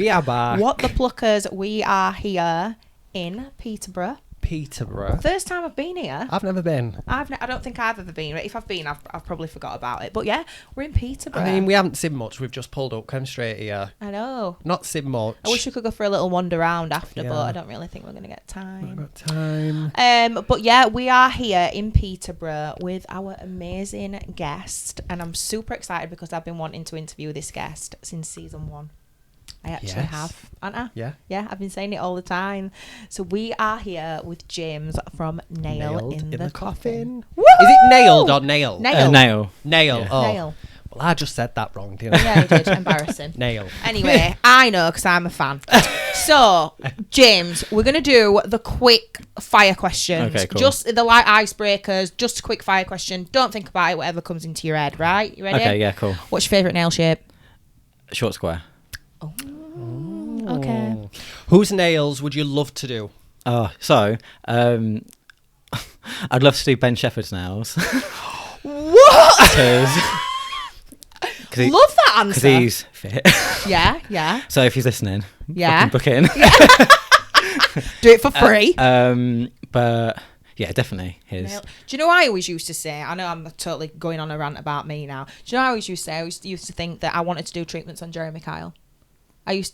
We are back. What the Pluckers? We are here in Peterborough. Peterborough. First time I've been here. I've never been. I don't think I've ever been. If I've been, I've probably forgot about it. But yeah, we're in Peterborough. I mean, we haven't seen much. We've just pulled up, come straight here. I know. Not seen much. I wish we could go for a little wander around after, Yeah. but I don't really think we're going to get time. Not got time. But yeah, we are here in Peterborough with our amazing guest, and I'm super excited because I've been wanting to interview this guest since season 1. I actually have, aren't I? Yeah. Yeah, I've been saying it all the time. So we are here with James from Nailed in the Coffin. Is it nailed or nail? Nail. Nail. Nail. Yeah. Oh. Nail. Well, I just said that wrong, didn't I? Yeah, you did. Embarrassing. Nail. Anyway, I know because I'm a fan. So, James, we're going to do the quick fire questions. Okay, cool. Just the light icebreakers, just a quick fire question. Don't think about it, whatever comes into your head, right? You ready? Okay, yeah, cool. What's your favourite nail shape? Short square. Oh, okay. Whose nails would you love to do? Oh, so, I'd love to do Ben Shepherd's nails. What? Love that answer. Because he's fit. Yeah, yeah. So if he's listening, Yeah. book in. Do it for free. But yeah, definitely his. Do you know what I always used to say? I know I'm totally going on a rant about me now. Do you know what I always used to say? I used to think that I wanted to do treatments on Jeremy Kyle.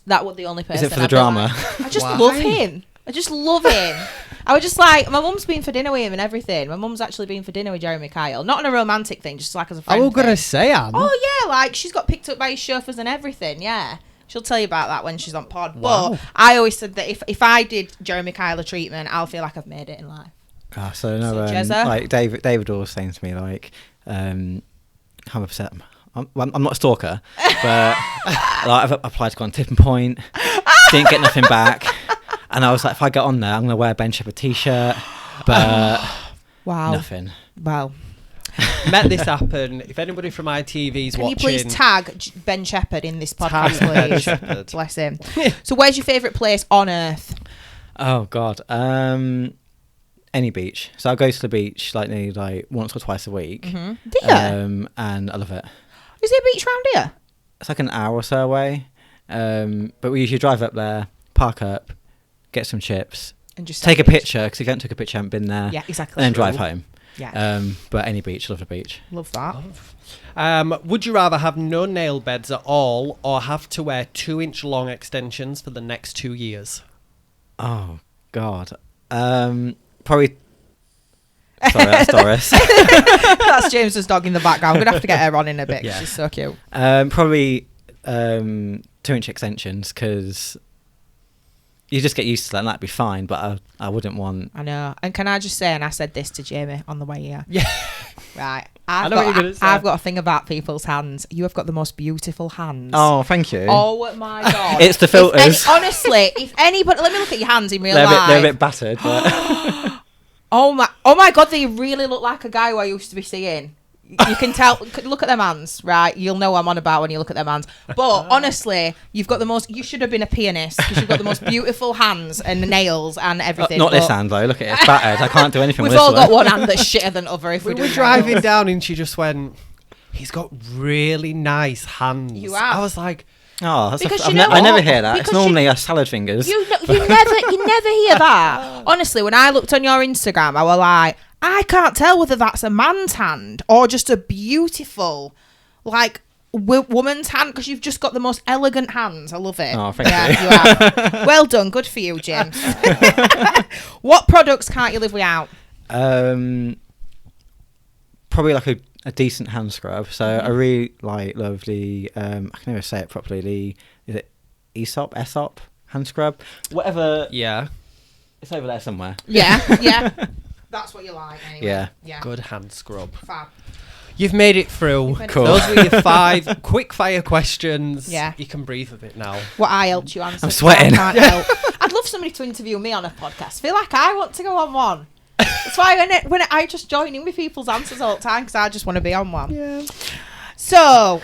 That was the only person. Is it for the I'd be drama? like, I just Why? love him. I just love him. I was just like, my mum's been for dinner with him and everything. My mum's actually been for dinner with Jeremy Kyle. Not on a romantic thing, just like as a friend. I was going to thing. say, Anne. Oh, yeah, like she's got picked up by his chauffeurs and everything, yeah. She'll tell you about that when she's on pod. Wow. But I always said that if I did Jeremy Kyle a treatment, I'll feel like I've made it in life. So no, So, Jezza? like David always saying to me like, I'm upset. I'm not a stalker, but like, I've applied to go on Tipping Point, didn't get nothing back, and I was like, if I get on there, I'm gonna wear a Ben Shepherd t-shirt, but Wow. nothing. Wow. Met this happen. If anybody from ITV's Can watching... you please tag Ben Shepherd in this podcast, Tag Ben please? Shepherd. Bless him. So where's your favourite place on earth? Oh God, any beach. So I go to the beach nearly once or twice a week. Mm-hmm. Do you? And I love it. Is there a beach round here? It's like an hour or so away, but we usually drive up there, park up, get some chips, And just take a beach. picture, because if you haven't took a picture, I haven't been there, Yeah, exactly. and then drive home. Yeah. But any beach, love the beach. Love that. Would you rather have no nail beds at all or have to wear 2-inch long extensions for the next 2 years? Oh God, probably. Sorry, that's Doris. That's James's dog in the background. I'm going to have to get her on in a bit 'cause Yeah. she's so cute. Probably 2-inch extensions, because you just get used to that and that'd be fine, but I wouldn't want. I know. And can I just say, and I said this to Jamie on the way here. Yeah. Right. I know what you're going to say. I've got a thing about people's hands. You have got the most beautiful hands. Oh, thank you. Oh my God. It's the filters. Honestly, if anybody... Let me look at your hands in real They're life. a bit battered, but Oh my God, they really look like a guy who I used to be seeing. You can tell. Look at them hands, right? You'll know what I'm on about when you look at them hands. But honestly, you've got the most... You should have been a pianist because you've got the most beautiful hands and nails and everything. not this but hand though. Look at it, it's battered. I can't do anything We've with all this got one. one hand that's shitter than other. If We we're were doing driving nails. down and she just went, he's got really nice hands. You have. I was like... Oh, that's Because I you know never what? hear that. Because It's normally salad fingers. You never hear that. Honestly, when I looked on your Instagram, I was like, I can't tell whether that's a man's hand or just a beautiful, woman's hand, because you've just got the most elegant hands. I love it. Oh, thank you. You have. Well done. Good for you, James. What products can't you live without? Probably a decent hand scrub. So I really love the I can never say it properly. Is it Aesop hand scrub? Whatever. Yeah. It's over there somewhere. Yeah. That's what you like, anyway. Yeah. Good hand scrub. Fab. You've made it through. You've made it Cool. Those were your 5 quick fire questions. Yeah. You can breathe a bit now. What I helped you answer. I'm sweating. I can't help. I'd love somebody to interview me on a podcast. Feel like I want to go on one. That's why when I just join in with people's answers all the time, because I just want to be on one. Yeah. So,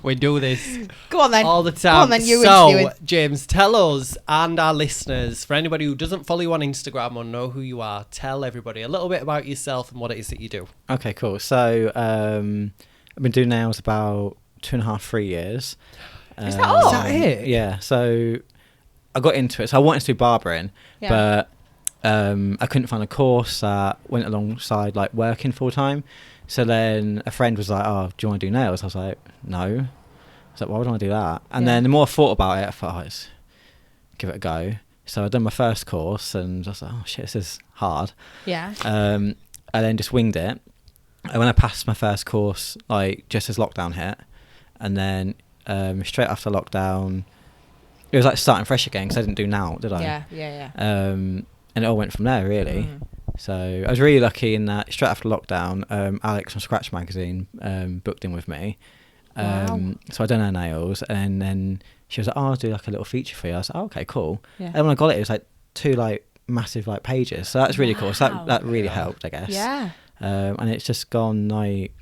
We do this go on then. all the time. Go on then, you so, interview it. James, tell us and our listeners, for anybody who doesn't follow you on Instagram or know who you are, tell everybody a little bit about yourself and what it is that you do. Okay, cool. So I've been doing nails about 2.5, 3 years. Is that all? Is that it? Yeah. So I got into it. So I wanted to do barbering, but I couldn't find a course that went alongside like working full time. So then a friend was like, "Oh, do you want to do nails?" I was like, "No." I was like, "Why would I want to do that?" And then the more I thought about it, I thought, let's give it a go. So I'd done my first course, and I was like, "Oh shit, this is hard." Yeah. I then just winged it. And when I passed my first course, like just as lockdown hit, and then straight after lockdown, it was like starting fresh again because I didn't do now, did I? Yeah. And it all went from there, really. So I was really lucky in that straight after lockdown, Alex from Scratch Magazine booked in with me. Wow. So I done her nails, and then she was like, "Oh, I'll do like a little feature for you." I was like, "Oh, okay, cool." Yeah. And when I got it, it was like 2 like massive like pages. So that's really cool. So that really helped, I guess. Yeah. And it's just gone like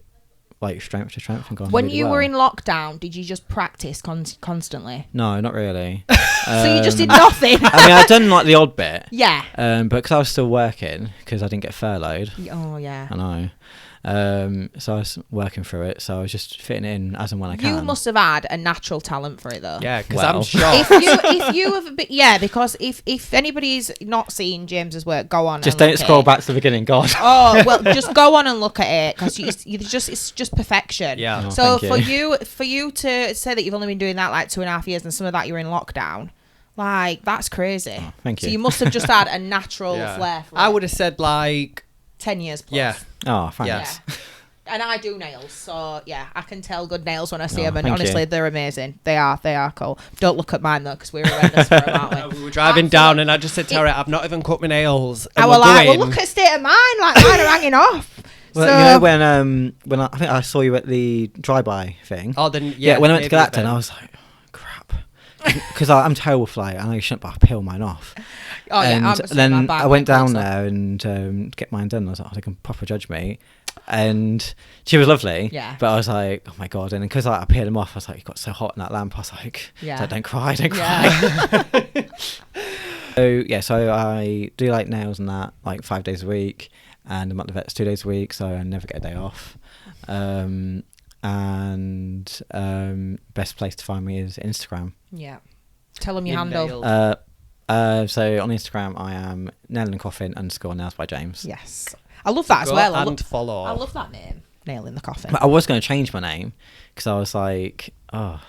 strength to strength and gone. When really you well. were in lockdown, did you just practice constantly? No, not really. So you just did nothing? I mean, I'd done like the odd bit. Yeah. But because I was still working, because I didn't get furloughed. Oh, yeah. I know. So I was working through it. So I was just fitting it in as and when I can. You must have had a natural talent for it, though. Yeah, because Well. I'm shocked. If you have because if anybody's not seen James's work, go on. Just and don't look at scroll it. back to the beginning, God. Oh well, just go on and look at it because it's just perfection. Yeah. Oh, So thank for you to say that you've only been doing that like 2.5 years and some of that you're in lockdown, like that's crazy. Oh, thank you. So you must have just had a natural flair for I it. would have said like 10 years plus. Yeah. Oh, thanks. Yeah. And I do nails, so yeah, I can tell good nails when I see Oh, them, and thank honestly, you. they're amazing. They are cool. Don't look at mine though, because we're horrendous for them, aren't we? we were driving down and I just said, Tara, I've not even cut my nails. And I we're was like, going. well, look at state of mine, like mine are hanging off. Well, so, you know when I think I saw you at the drive-by thing. Oh, then Yeah, when I went to maybe get that done, then. I was like, oh, crap. Because I'm terrible for like, I know you shouldn't, but I peel mine off. oh yeah, And I'm the same, then I'm bad I went with down nails, there and get mine done. I was like, oh, they can proper judge me. And she was lovely. Yeah. But I was like, oh my God. And because I peeled them off, I was like, it got so hot in that lamp. I was like, Yeah. don't cry, don't Yeah. cry. So I do like nails and that like 5 days a week. And I'm at the vet's 2 days a week. So I never get a day off. Best place to find me is Instagram. Yeah. Tell them your Your handle. nails. So on Instagram, I am In The Coffin _nails by James. Yes. I love that as Go well. and follow. I love that name. Nail in the coffin. I was going to change my name because I was like, oh,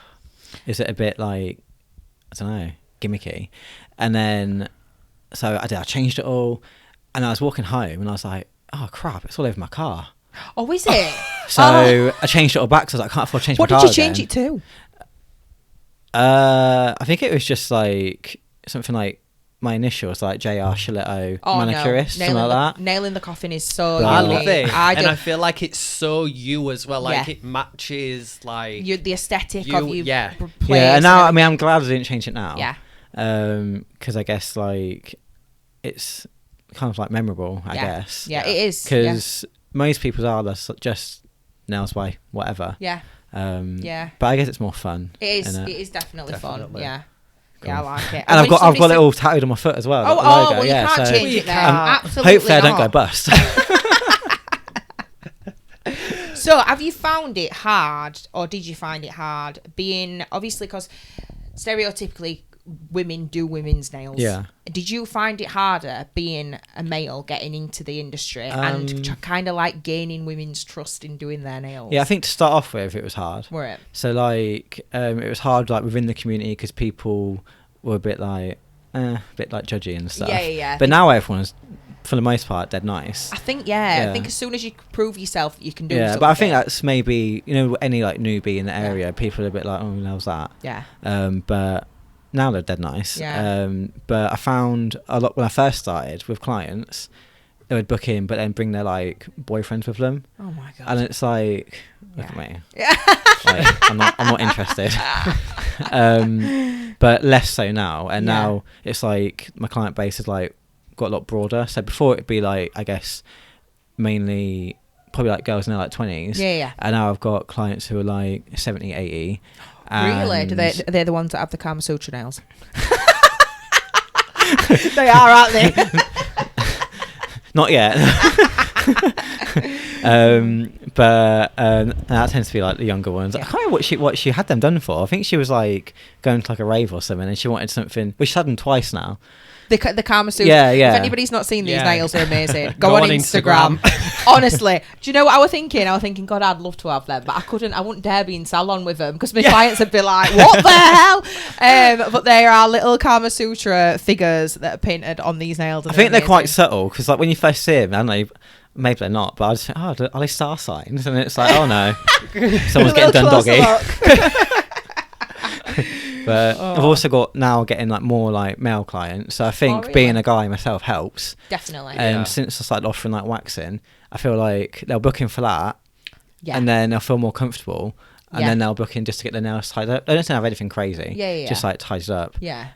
is it a bit like, I don't know, gimmicky? And then, so I did. I changed it all, and I was walking home, and I was like, oh crap, it's all over my car. Oh, is it? So I changed it all back because I was like, I can't afford to change What my did car you change again. it to? I think it was just like something like my initials, like JR Shiletto Oh, manicurist, no. something like that. Nail in the coffin is so I I unique. love it. I And do. I feel like it's so you as well. Like Yeah. it matches like The aesthetic You- of you. yeah. Yeah, and now I mean I'm glad I didn't change it now. Yeah. Because I guess like it's kind of like memorable. I guess. Yeah, Yeah. it is. Because most people's are just nails by whatever. Yeah. Yeah. But I guess it's more fun. It is. innit? It is definitely fun. Definitely. Yeah. Yeah, I like it. And I've got somebody it all tattooed on my foot as well. Oh, the oh, logo, well, you yeah, can't so change it now. can't. Absolutely hopefully I don't go not. bust. So, have you found it hard, or did you find it hard being obviously because stereotypically women do women's nails? Yeah. Did you find it harder being a male getting into the industry and kind of like gaining women's trust in doing their nails? Yeah, I think to start off with, it was hard. Were it? So like, it was hard like within the community because people were a bit like judgy and stuff. Yeah. But now everyone's, for the most part, dead nice. I think I Yeah. think as soon as you prove yourself, you can do. Yeah, something. but I think that's maybe any like newbie in the area, people are a bit like, oh, who knows that? Yeah. But now they're dead nice. Yeah. But I found a lot when I first started with clients, they would book in, but then bring their like boyfriends with them, Oh my god. and it's like, look Yeah. at me. Like, I'm not interested. But less so now, and Yeah. now it's like my client base is like got a lot broader. So before it'd be like, I guess, mainly probably like girls in their like 20s. Yeah. And now I've got clients who are like 70, 80. Really? and- Are they the ones that have the Kama Sutra nails? They are, aren't they? Not yet. But that tends to be like the younger ones. I can't remember what she had them done for. I think she was like going to like a rave or something, and she wanted something. Well, she's had them twice now. The Kama Sutra. Yeah. If anybody's not seen these Yeah. nails, are amazing. Go on Instagram. Honestly, do you know what I was thinking? I was thinking, God, I'd love to have them, but I wouldn't dare be in salon with them because my clients would be like, "What the hell?" But they are little Kama Sutra figures that are painted on these nails. And I think they're quite amazing. subtle because like when you first see them, I don't know. Maybe they're not, but I just think, oh, are they star signs? And it's like, oh no, someone's getting done doggy. But I've also got now getting like more like male clients, so I think really? being a guy myself helps. Definitely. And since I started offering like waxing, I feel like they'll book in for that, Yeah. and then they'll feel more comfortable, and Yeah. then they'll book in just to get their nails tied up. They don't have anything crazy, just like tied up. Yeah.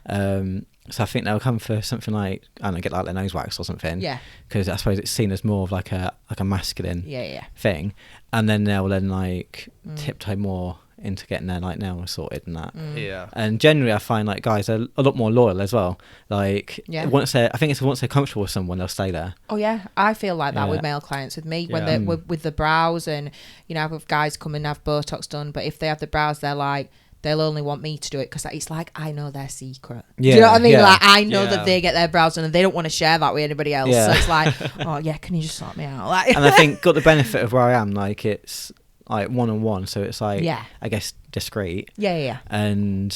So I think they'll come for something like, I don't know, get like their nose waxed or something. Yeah. Because I suppose it's seen as more of like a masculine Yeah. thing, and then they'll like tiptoe more into getting their like nails sorted and that. Yeah. And generally, I find like guys are a lot more loyal as well. Like Yeah. once they're comfortable with someone, they'll stay there. Oh yeah, I feel like that Yeah. with male clients. With me, when Yeah. they with the brows, and you know, I have guys come and have Botox done, but if they have the brows, they're like, they'll only want me to do it because it's like I know their secret. Do you know what I mean? Yeah. Like I know Yeah. that they get their brows done and they don't want to share that with anybody else. Yeah. So it's like, oh yeah, can you just sort me out? Like, And I think got the benefit of where I am, like it's like one-on-one, so it's like Yeah. I guess discreet, yeah. and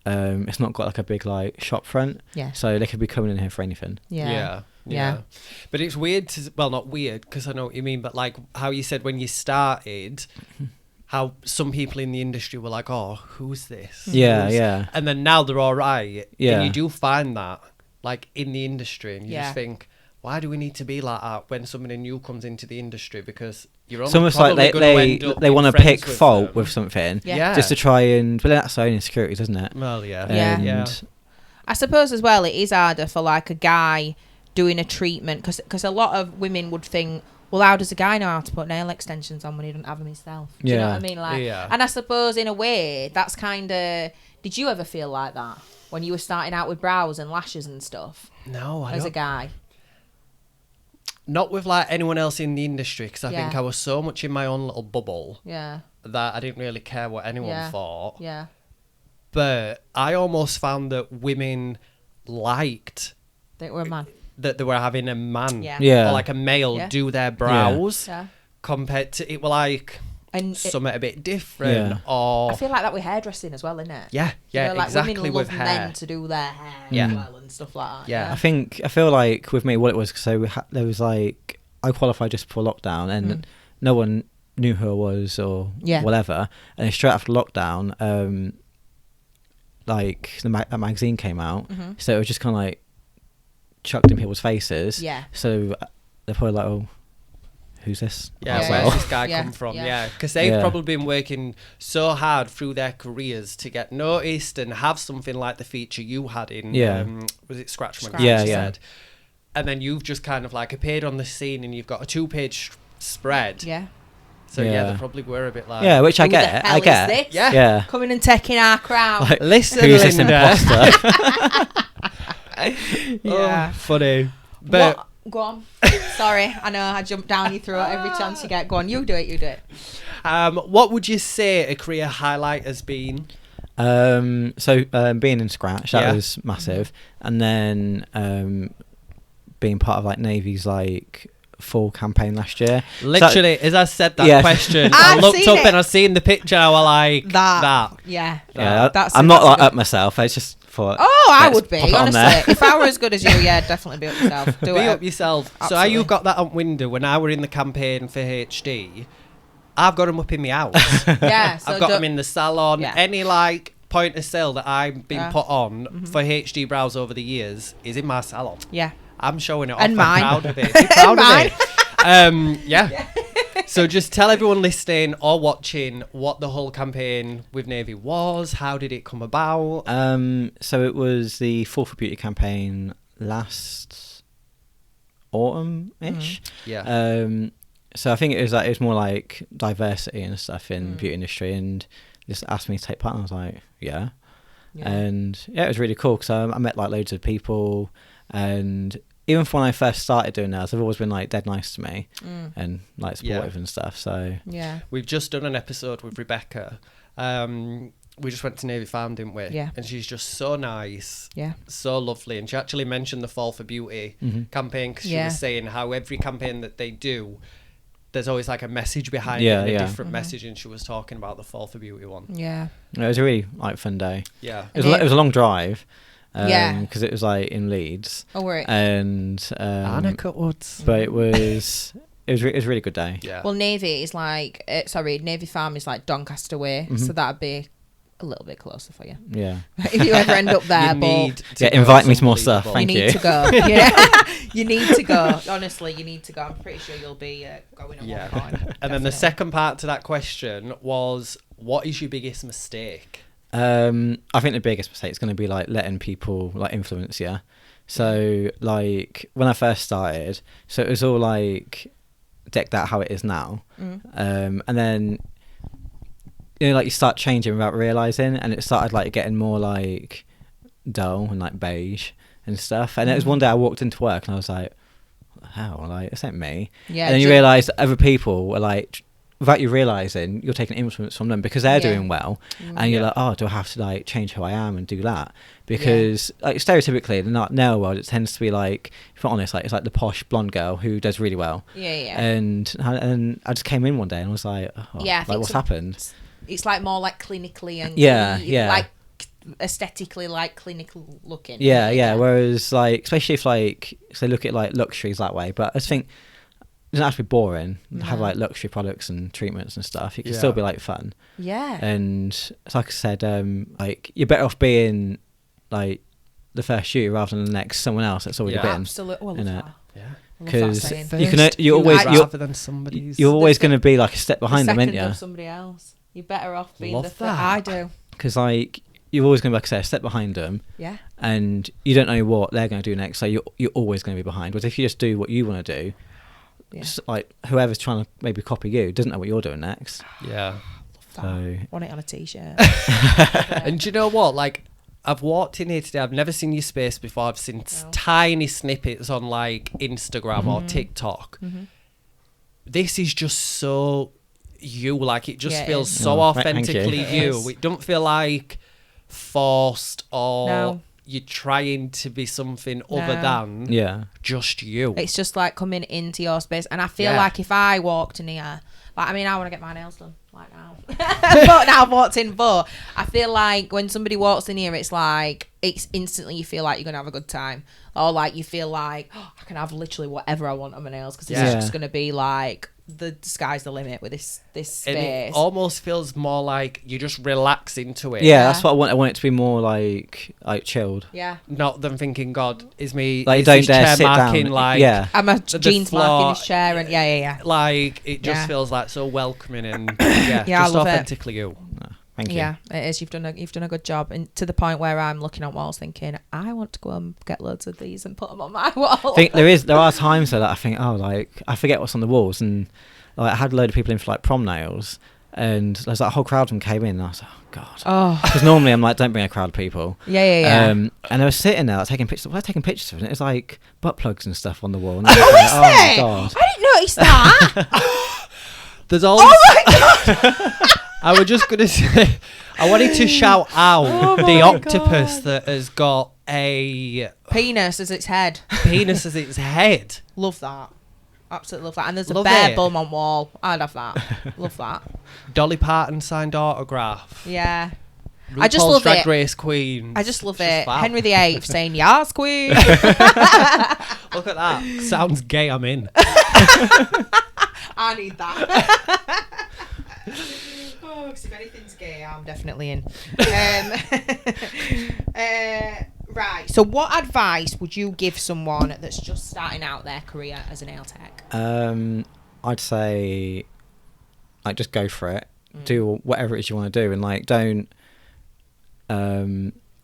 it's not got like a big like shop front, Yeah. so they could be coming in here for anything. Yeah. Yeah. But it's weird not weird because I know what you mean, but like how you said when you started, how some people in the industry were like, oh, who's this? Yeah, Who's-" yeah. And then now they're all right. Yeah. And you do find that like in the industry, and you Yeah. just think, why do we need to be like that when somebody new comes into the industry? Because you're It's almost like they want to pick fault with something, Yeah. just to try and. But that's their own insecurities, isn't it? Well, yeah. Yeah. And I suppose as well, it is harder for like a guy doing a treatment because a lot of women would think, well, how does a guy know how to put nail extensions on when he doesn't have them himself? Do you know what I mean? Like, Yeah. And I suppose in a way, that's kind of. Did you ever feel like that when you were starting out with brows and lashes and stuff No, I as don't. a guy? Not with like anyone else in the industry, because I Yeah. think I was so much in my own little bubble Yeah, that I didn't really care what anyone Yeah. thought. yeah, But I almost found that women liked they were a man. that they were having a man Yeah. or like a male Yeah. do their brows Yeah, compared to it were like and something a bit different. Yeah. Or I feel like that with hairdressing as well, isn't it? yeah, yeah, You know, like exactly women with love hair. men to do their hair Yeah. as well and stuff like that. Yeah. I feel like with me, what it was, so there was like I qualified just before lockdown, and no one knew who I was or whatever. And then straight after lockdown, like that magazine came out, so it was just kind of like chucked in people's faces. Yeah. So they're probably like, "Oh, who's this?" Yeah, as where's well. this guy Yeah, come from? yeah. Yeah, because they've Yeah. probably been working so hard through their careers to get noticed and have something like the feature you had in, Yeah. was it Scratch Scratch. Magazine? Yeah, you yeah. said. And then you've just kind of like appeared on the scene and you've got a 2-page spread. Yeah. So yeah, Yeah. they probably were a bit like, Yeah, which I Who the get. hell I is get. this? Yeah. Yeah. Coming and taking our crown. Like, listen, who's this Linda. imposter? Yeah. Oh, funny. But What? Go on. Sorry, I know I jump down your throat every chance you get. Go on, you do it. what would you say a career highlight has been? Being in Scratch, that Yeah. was massive, and then being part of like Navy's like full campaign last year. Literally, as I said that Yeah. question, I I've looked seen up it. and I seen the picture. I was like, that. Yeah. Yeah, That's I'm a- not that's a like good- up myself. I just thought. Oh, I let's would be, pop it on there. honestly. If I were as good as you, yeah, definitely be up yourself. Do Be it. up yourself. So how Absolutely. you got that on window when I were in the campaign for HD? I've got them up in my house. Yeah. So I've got don't- them in the salon. Yeah. Any like point of sale that I've been Yeah. put on for HD brows over the years is in my salon. Yeah. I'm showing it off. And mine. I'm proud of it. Be proud Mine. of it. Yeah. So just tell everyone listening or watching what the whole campaign with Navy was. How did it come about? So it was the Fall for Beauty campaign last autumn-ish. Yeah. So I think it was more like diversity and stuff in Mm. the beauty industry, and just asked me to take part, and I was like, Yeah. and yeah, it was really cool because I met like loads of people, and even from when I first started doing nails, they've always been like dead nice to me and like supportive and stuff. So Yeah. We've just done an episode with Rebecca. We just went to Navy Farm, didn't we? Yeah. And she's just so nice. Yeah. So lovely. And she actually mentioned the Fall for Beauty campaign because she Yeah. was saying how every campaign that they do, there's always like a message behind it Yeah, and a yeah. different message. And she was talking about the Fall for Beauty one. Yeah. it was a really like fun day. Yeah. It was a long drive. Yeah. Because it was like in Leeds. Oh, were it? And Annika Woods. but it was a really good day. Yeah. Well, Navy is like, Navy Farm is like Doncaster way, so that'd be a little bit closer for you. Yeah. If you ever end up there, You but need to go invite me to more stuff. unbelievable. Thank you need you. to go. Yeah. You need to go. Honestly, you need to go. I'm pretty sure you'll be going at Yeah. one point. And then the Definitely. second part to that question was, what is your biggest mistake? I think the biggest mistake is going to be like letting people like influence you. So like when I first started, so it was all like decked out how it is now, and then like you start changing without realizing, and it started like getting more like dull and like beige and stuff. And it was one day I walked into work and I was like, what the hell, like this ain't me. Yeah, And then you realise that other people were like, without you realising, you're taking influence from them because they're doing well, and you're like, oh, do I have to like change who I am and do that? Because like stereotypically in the nail world, it tends to be like, if I'm honest, like it's like the posh blonde girl who does really well. Yeah. And I just came in one day and I was like, oh, Yeah, I like think what's so. happened? It's like more like clinically and Yeah. like aesthetically like clinical looking. Yeah. Whereas like, especially if like, so look at like luxuries that way, but I just think it doesn't have to be boring. Have like luxury products and treatments and stuff. It can still be like fun. Yeah. And like I said, like you're better off being like the first you rather than the next someone else that's already been. Absolutely. Well, innit? Yeah. Because First you're always rather than somebody's. you're always going to be like a step behind them, aren't second you? of somebody else. You're better off being Love the that. I do. Because like you're always going to be like I say, a step behind them. Yeah. And you don't know what they're going to do next, so you're always going to be behind. But if you just do what you want to do, like whoever's trying to maybe copy you doesn't know what you're doing next. Yeah. So Want it on a t-shirt. And do you know what? Like, I've walked in here today. I've never seen your space before. I've seen tiny snippets on like Instagram or TikTok. This is just so you. Like, it just Yeah, it feels is. so Oh, thank authentically you. It you. is. It don't feel like forced or No. you're trying to be something other No. than yeah, just you. It's just like coming into your space, and I feel Yeah. like if I walked in here, like I mean, I want to get my nails done like now, but now I've walked in. But I feel like when somebody walks in here, it's like it's instantly you feel like you're gonna have a good time, or like you feel like I can have literally whatever I want on my nails because it's Yeah. just gonna be like the sky's the limit with this and space. it almost feels more like you just relax into it. yeah. That's what I want. I want it to be more like chilled. Yeah, Not them thinking, God, is me Like is don't this dare chair sit marking down. like yeah, I'm a The jeans floor- marking his chair, and yeah. like it just Yeah. feels like so welcoming and yeah, Yeah, I just love it. authentically you. thank you. Yeah, it is. You've done a good job, and to the point where I'm looking at walls thinking, I want to go and get loads of these and put them on my wall. I think there are times though that I think, oh, like I forget what's on the walls, and like I had a load of people in for like prom nails, and there's like a whole crowd of them came in, and I was like, oh god, Oh, because normally I'm like, don't bring a crowd of people. yeah. And they were sitting there like, taking pictures. We're taking pictures of it. It was like butt plugs and stuff on the wall. And I was like, Is oh there? my god. I didn't notice that. There's all. I was just gonna say, I wanted to shout out Oh the my octopus God. that has got a Penis as its head. penis as its head. Love that. Absolutely love that. And there's a Love bear it. bum on wall. I'd have that. Love that. Dolly Parton signed autograph. Yeah. RuPaul's I just love Drag it. Race Queen. I just love It's it. fab. Henry VIII saying, yes, queen. Look at that. Sounds gay. I'm in. I need that. Oh, 'cause if anything's gay, I'm definitely in. Right. So, what advice would you give someone that's just starting out their career as a nail tech? I'd say, like, just go for it. Do whatever it is you want to do, and like, don't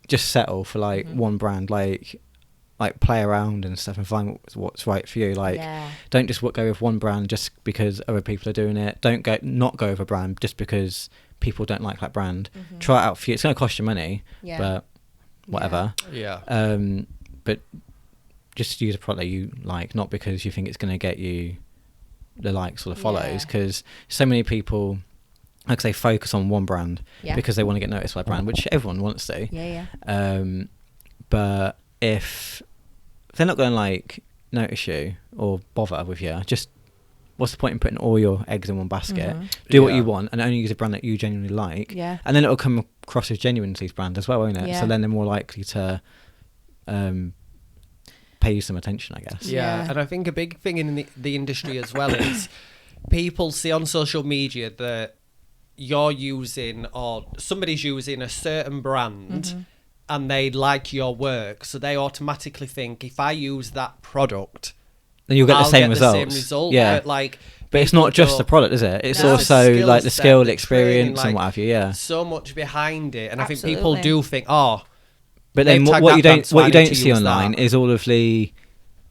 just settle for like one brand. Like play around and stuff and find what's right for you. Like, don't just go with one brand just because other people are doing it. Don't not go with a brand just because people don't like that brand. Try it out for you. It's going to cost you money, but whatever. Yeah. But just use a product that you like, not because you think it's going to get you the likes or the follows, because so many people, like they focus on one brand because they want to get noticed by a brand, which everyone wants to. But if they're not going to like notice you or bother with you, just what's the point in putting all your eggs in one basket? Do what you want and only use a brand that you genuinely like, and then it'll come across as genuine to these brands as well, won't it? So then they're more likely to pay you some attention, I guess. And I think a big thing in the industry as well is people see on social media that you're using or somebody's using a certain brand and they like your work, so they automatically think if I use that product, then you'll get I'll the same get results. the same result. But it's not just the product, is it? It's also like the skill, the experience, and what have you. So much behind it, and I think people do think, but then what you don't see online is all of the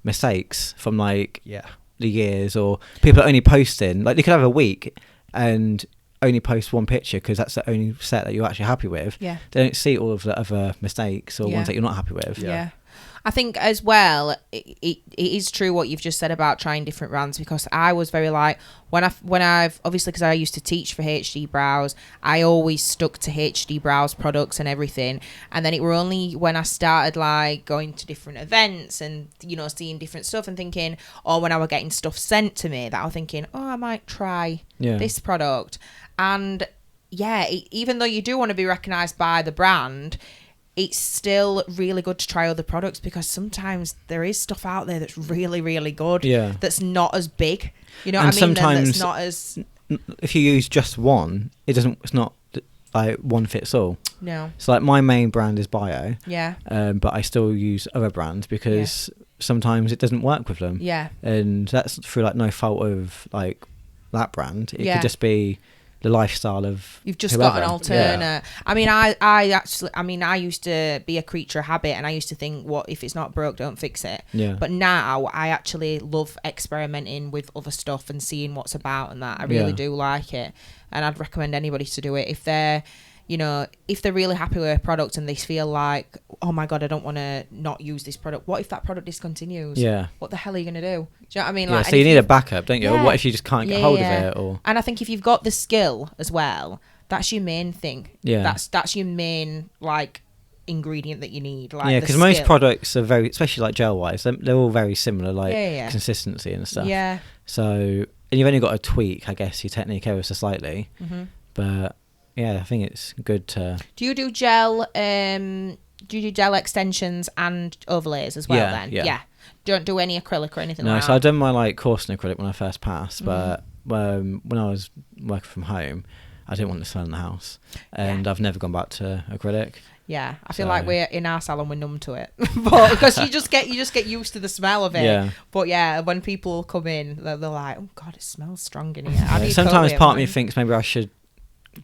mistakes from like the years, or people are only posting, like they could have a week and only post one picture because that's the only set that you're actually happy with. They don't see all of the other mistakes or ones that you're not happy with. I think as well, it is true what you've just said about trying different brands, because I was very like, when I've obviously, because I used to teach for HD Brows, I always stuck to HD Brows products and everything. And then it were only when I started like going to different events and, you know, seeing different stuff and thinking, or when I were getting stuff sent to me, that I was thinking, I might try this product. And even though you do want to be recognised by the brand, it's still really good to try other products, because sometimes there is stuff out there that's really, really good. That's not as big. You know what I mean? Sometimes that's not as. If you use just one, it's not like one fits all. No. So like my main brand is Bio. Yeah. But I still use other brands because sometimes it doesn't work with them. Yeah. And that's through like no fault of like that brand. It could just be the lifestyle of you've just whoever. got an alternate. I mean, I used to be a creature of habit, and I used to think, what if it's not broke, don't fix it. But now I actually love experimenting with other stuff and seeing what's about, and that I really do like it, and I'd recommend anybody to do it if they're, you know, if they're really happy with a product and they feel like, oh my God, I don't want to not use this product. What if that product discontinues? What the hell are you going to do? Do you know what I mean? Like, so you need a backup, don't you? Or what if you just can't get hold of it? Or And I think if you've got the skill as well, that's your main thing. That's your main, like, ingredient that you need. Like, because most products are very, especially like gel-wise, they're all very similar, like consistency and stuff. So, and you've only got to tweak, I guess, your technique ever so slightly. But I think it's good to. Do you do gel? Do you do gel extensions and overlays as well? Then don't do any acrylic or anything. No, so I done my like course in acrylic when I first passed, but when I was working from home, I didn't want to smell in the house, and I've never gone back to acrylic. I feel like we're in our salon, we're numb to it, but because you just get used to the smell of it. But when people come in, they're like, oh God, it smells strong in here. Sometimes part of me thinks maybe I should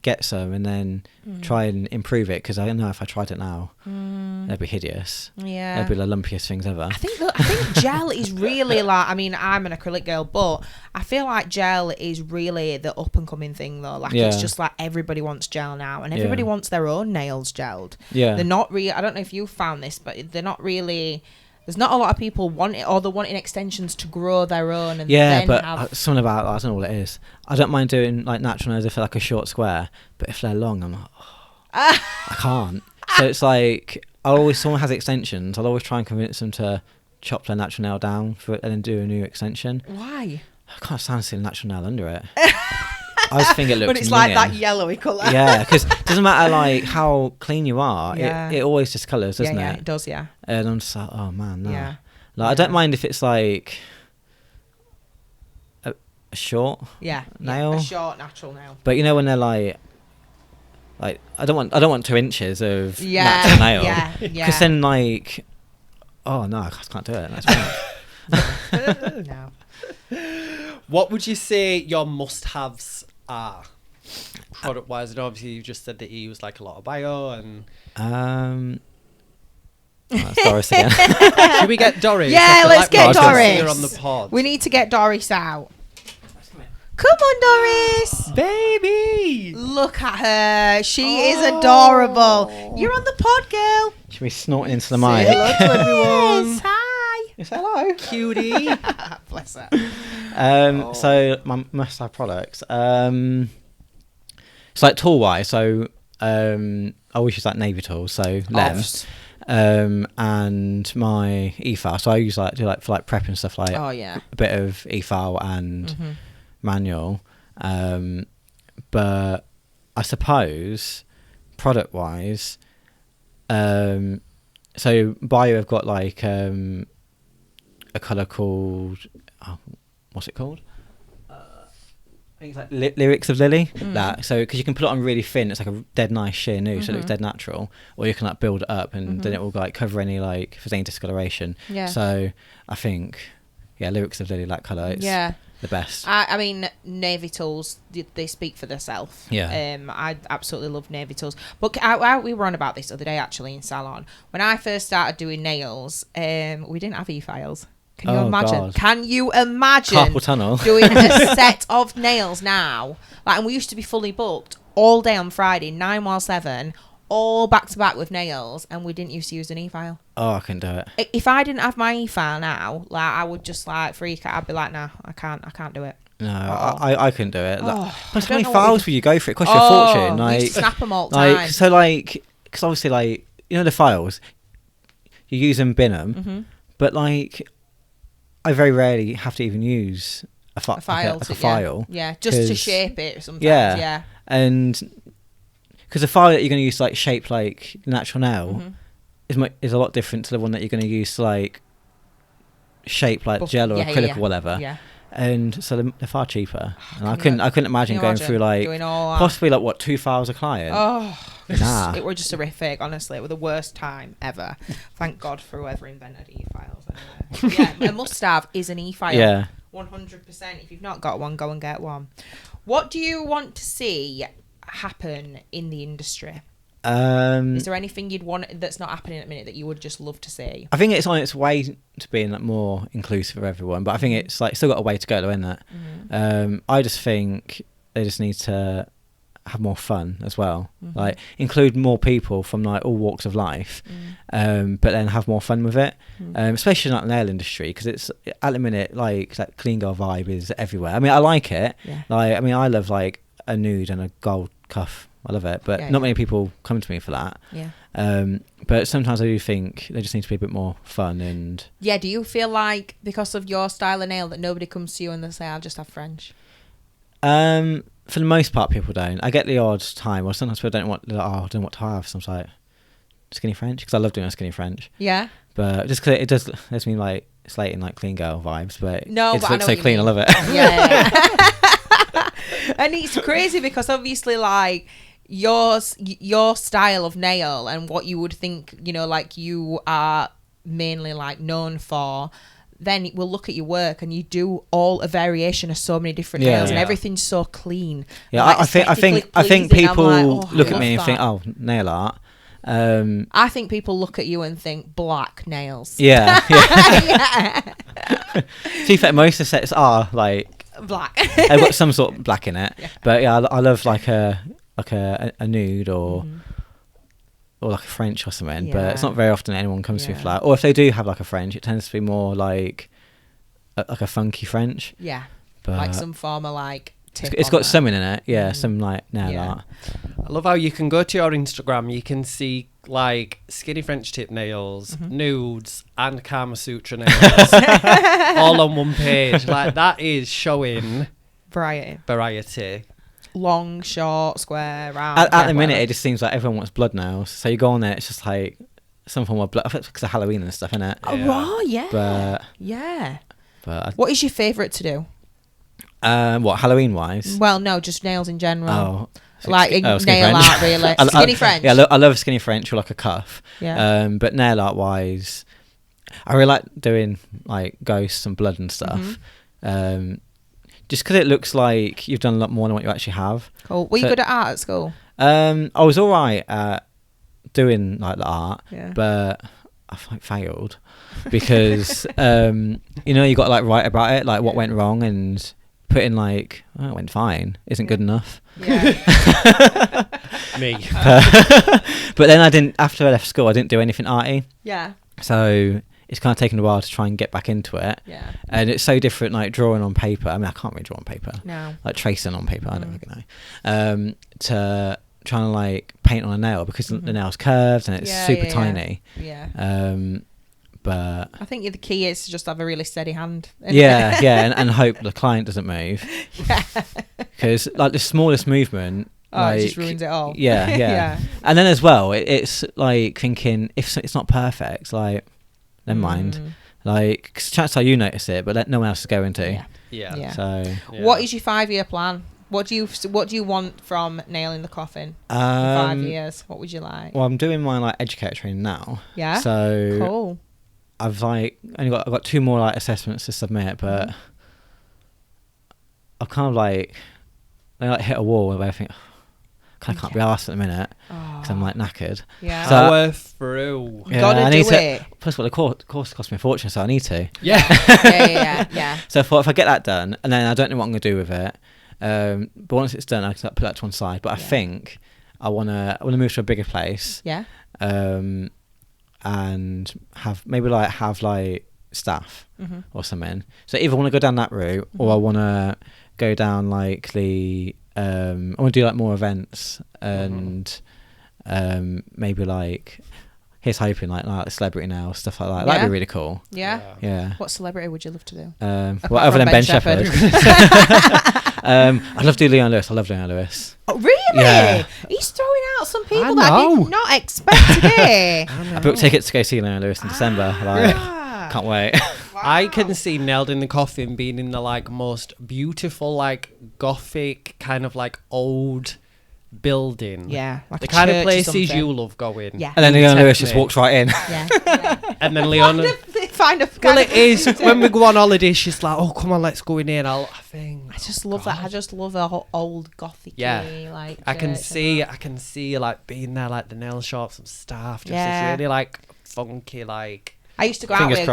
get some and then try and improve it, because I know if I tried it now, it'd be hideous. It'd be the lumpiest things ever. I think gel is really like, I mean, I'm an acrylic girl, but I feel like gel is really the up and coming thing though. Like it's just like everybody wants gel now, and everybody wants their own nails gelled. They're not really, I don't know if you found this, but they're not really. There's not a lot of people want it, or they're wanting extensions to grow their own. And then have something about, I don't know what it is. I don't mind doing like natural nails if they're like a short square, but if they're long, I'm like, I can't. So it's like, someone has extensions, I'll always try and convince them to chop their natural nail down for it and then do a new extension. Why? I can't stand seeing a natural nail under it. I just think it looks. But it's like that yellowy colour. Because it doesn't matter like how clean you are. It always discolours, doesn't it? Yeah, it does. Yeah. And I'm just like, oh man, no. Like I don't mind if it's like a short nail, a short natural nail. But you know when they're like I don't want 2 inches of natural nail. Because then like, oh no, I can't do it. That's No. What would you say your must-haves are, product-wise? And obviously you just said that you use like a lot of bio and. That's Doris again. Should we get Doris? Yeah, let's get Doris. Here on the pod. We need to get Doris out. Come on, Doris. Baby. Look at her. She is adorable. You're on the pod, girl. Should we snort into the Say mic? hello to everyone. Yes, hi. You say hello. Cutie. Bless her. So my must-have products. It's like tool-wise. So I always use like navy tools. So lens. And my e-file. So I use for like prep and stuff, like a bit of e-file and manual. But I suppose product-wise, so Bio have got like a colour called what's it called? I think it's like Lyrics of Lily. That, so because you can put it on really thin, it's like a dead nice sheer nude, so it looks dead natural. Or you can like build it up, and then it will like cover any like if there's any discoloration. Yeah. So I think Lyrics of Lily, that colour, it's the best. I mean, navy tools, they speak for themselves. Yeah. I absolutely love navy tools. But we were on about this the other day actually in salon. When I first started doing nails, we didn't have e-files. Can you imagine? God. Can you imagine carpal tunnel doing a set of nails now? Like, and we used to be fully booked all day on Friday, 9 while 7, all back to back with nails, and we didn't used to use an e-file. Oh, I couldn't do it. If I didn't have my e-file now, like I would just like freak out. I'd be like, nah, I can't do it. No, I couldn't do it. Plus, how many files would you go for? It costs you a fortune. Like, you snap them all the time. So like, because obviously like, you know, the files, you use them, bin them, but like, I very rarely have to even use a file. Yeah, just to shape it sometimes. Yeah. And because the file that you're going to use to like shape like natural nail is a lot different to the one that you're going to use to like shape like gel or acrylic or whatever. Yeah. And so they're far cheaper. And I couldn't imagine going through like possibly like what 2 files a client. It was just horrific. Honestly, it was the worst time ever. Thank God for whoever invented e-files. A must-have is an e-file. Yeah, 100%. If you've not got one, go and get one. What do you want to see happen in the industry? Is there anything you'd want that's not happening at the minute that you would just love to see? I think it's on its way to being like more inclusive of everyone, but I think it's like still got a way to go, though, isn't it? I just think they just need to have more fun as well, like include more people from like all walks of life, but then have more fun with it, especially in like the nail industry, because it's at the minute like that clean girl vibe is everywhere. I mean, I like it. Like, I mean, I love like a nude and a gold cuff. I love it, but not many people come to me for that. But sometimes I do think they just need to be a bit more fun. And do you feel like because of your style of nail that nobody comes to you and they say, I'll just have French? For the most part, people don't. I get the odd time, or sometimes people don't want. I don't know what to have. So I'm like skinny French, because I love doing a skinny French. Yeah. But just because it does mean like slating like clean girl vibes, but it looks so clean. I love it. And it's crazy because obviously like your style of nail and what you would think, you know, like you are mainly like known for, then we'll look at your work and you do all a variation of so many different nails and everything's so clean. Yeah, like I think people look at me and think, oh, nail art. I think people look at you and think black nails. Yeah. To be fair, most of the sets are like black. They've got some sort of black in it. But yeah, I love like a nude or like a French or something, but it's not very often anyone comes to me for that. Or if they do have like a French, it tends to be more like a funky French. Yeah, but like some form of like tip. It's got something in it, some like nail art. I love how you can go to your Instagram, you can see like skinny French tip nails, nudes, and Kama Sutra nails, all on one page. Like that is showing variety. Long, short, square, round. At the minute, it just seems like everyone wants blood nails. So you go on there, it's just like some form of blood. I think it's because of Halloween and stuff, innit? But what is your favourite to do? What, Halloween wise? Well, no, just nails in general. Oh, like nail art, really. Skinny French. Yeah, I love skinny French or like a cuff. Yeah. But nail art wise, I really like doing like ghosts and blood and stuff. Just because it looks like you've done a lot more than what you actually have. Cool. Were you good at art at school? I was all right at doing like the art, but I failed because you know, you got to like write about it, like what went wrong, and put in like, oh, it went fine isn't good enough. Me. But then I didn't. After I left school, I didn't do anything arty. Yeah. So it's kind of taken a while to try and get back into it. Yeah. And it's so different, like drawing on paper. I mean, I can't really draw on paper. No. Like tracing on paper, I don't really know. To trying to like paint on a nail because the nail's curved and it's super tiny. Yeah. But I think the key is to just have a really steady hand. and hope the client doesn't move. Because like the smallest movement, it just ruins it all. Yeah. And then as well, it's like thinking if it's not perfect, like never mind. Like, cause chances are you notice it, but no one else is going to. Yeah. So, what is your 5-year plan? What do you want from Nailing the Coffin? In 5 years, what would you like? Well, I'm doing my like educator training now. Yeah. So cool. I've got 2 more like assessments to submit, but I've kind of like hit a wall where I think I can't be arsed at the minute because I'm like knackered. Yeah. So, power through. You gotta do it. Plus, the course cost me a fortune, so I need to. Yeah. So I thought if I get that done, and then I don't know what I'm gonna do with it. But once it's done, I can put that to one side. But I think I wanna move to a bigger place. Yeah. And have staff or something. So either I want to go down that route or I want to go down like the I want to do like more events and maybe like here's hoping like celebrity now, stuff like that. That'd be really cool. Yeah. What celebrity would you love to do? Well, other than Ben Shepherd. I'd love to do Leon Lewis. I love Leon Lewis. Oh, really? Yeah. He's throwing out some people that I did not expect today. I booked tickets to go see Leon Lewis in December. Like, can't wait. Wow. I can see Nailed in the Coffin being in the like most beautiful like gothic kind of like old building. Yeah, like the kind of places you love going. Yeah. And then Leon Lewis just walks right in. Yeah. And then Leon. Well, it is when we go on holiday. She's like, "Oh, come on, let's go in here." I just love that. I just love a old gothic. Like I can see like being there, like the nail shops and stuff. Just it's really like funky, like. I used to go out with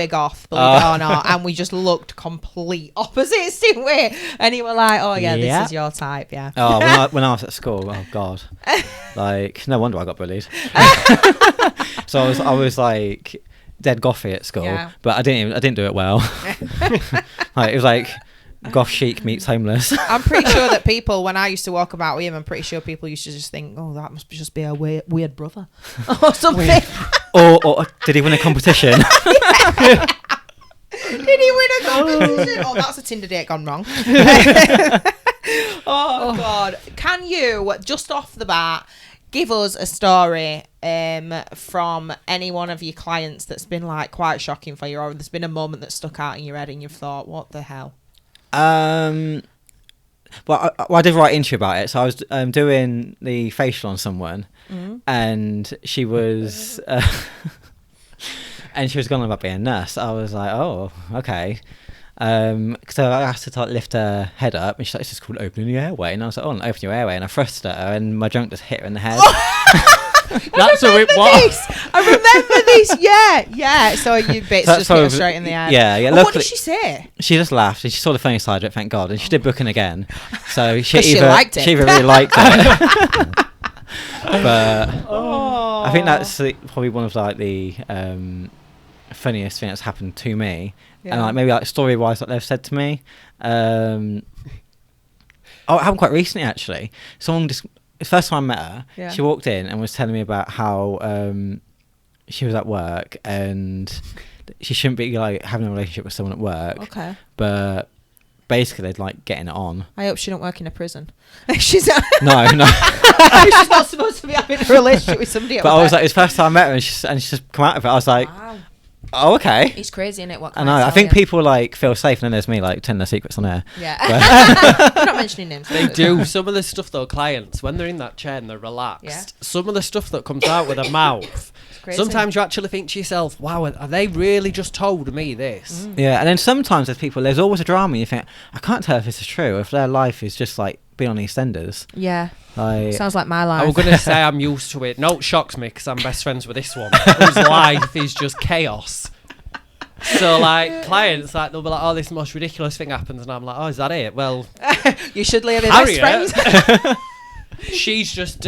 goth, believe it or not, and we just looked complete opposites, didn't we? And you were like, "Oh yeah, this is your type, yeah." Oh, when I was at school, oh god, like no wonder I got bullied. So I was like dead gothy at school, but I didn't do it well. Like it was like goth chic meets homeless. I'm pretty sure that people, when I used to walk about with him, I'm pretty sure people used to just think, "Oh, that must just be a weird brother," or something. Or did he win a competition? Did he win a competition? Oh, that's a Tinder date gone wrong. Oh God! Can you just off the bat give us a story from any one of your clients that's been like quite shocking for you, or there's been a moment that stuck out in your head and you've thought, "What the hell?" Well, I did write into you about it. So I was doing the facial on someone, and she was going on about being a nurse. I was like, oh, okay. So I asked her to like, lift her head up, and she's like, "It's just called opening the airway." And I was like, "Oh, open your airway," and I thrust at her, and my junk just hit her in the head. That's how it was. I remember this. Yeah. So your bits just hit her straight in the head. Yeah. What did she say? She just laughed, and she saw the funny side of it. Thank God, and she did booking again. So she liked it. She either really liked it. But I think that's probably one of like the funniest thing that's happened to me, and like maybe like story wise that they've said to me. It happened quite recently actually. Someone just. The first time I met her, she walked in and was telling me about how she was at work and she shouldn't be like having a relationship with someone at work. Okay. But basically they'd like getting it on. I hope she don't work in a prison. She's not. No. She's not supposed to be having a relationship with somebody at work. But I was like, it's the first time I met her and she's just come out of it. I was like, wow. Oh, okay. It's crazy, isn't it? What I know. I think people like feel safe, and then there's me like telling their secrets on air. Yeah. You're not mentioning names. They do. Some of the stuff though, clients, when they're in that chair and they're relaxed, some of the stuff that comes out with their mouth, sometimes you actually think to yourself, "Wow, are they really just told me this?" Yeah, and then sometimes there's always a drama, and you think, I can't tell if this is true, if their life is just like being on EastEnders. Yeah. Sounds like my life. I was going to say I'm used to it. No, it shocks me because I'm best friends with this one, whose life is just chaos. So like clients, like they'll be like, "Oh, this most ridiculous thing happens," and I'm like, "Oh, is that it? Well, you should leave it best friends." She's just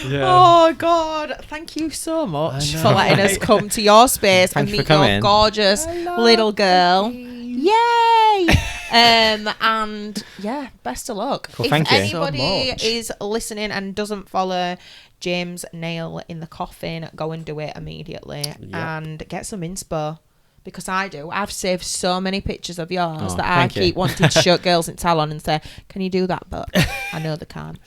Yeah. Oh God! Thank you so much for letting us come to your space and Thank you meet for your coming. gorgeous little girl. Yay! And yeah, best of luck. Cool, If thank you. anybody So much. is listening and doesn't follow James Nail in the Coffin, go and do it immediately and get some inspo. Because I do. I've saved so many pictures of yours that I thank you. keep wanting to show girls in Talon and say, "Can you do that?" But I know they can't.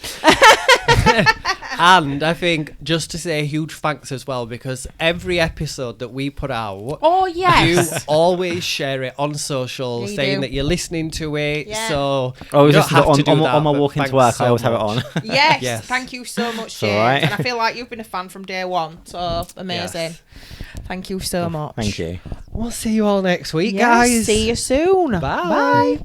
And I think just to say a huge thanks as well, because every episode that we put out, Oh yes. you always share it on social, Yeah, you saying do. that you're listening to it. Yeah. So Oh, you just don't have to do on that, my but walk into thanks work, so I always have it much. on. Yes, Yes. thank you so much, all James. right. And I feel like you've been a fan from day one. So amazing. Yes. Thank you so much. Thank you. We'll see you all next week, Yes, guys. see you soon. Bye. Bye.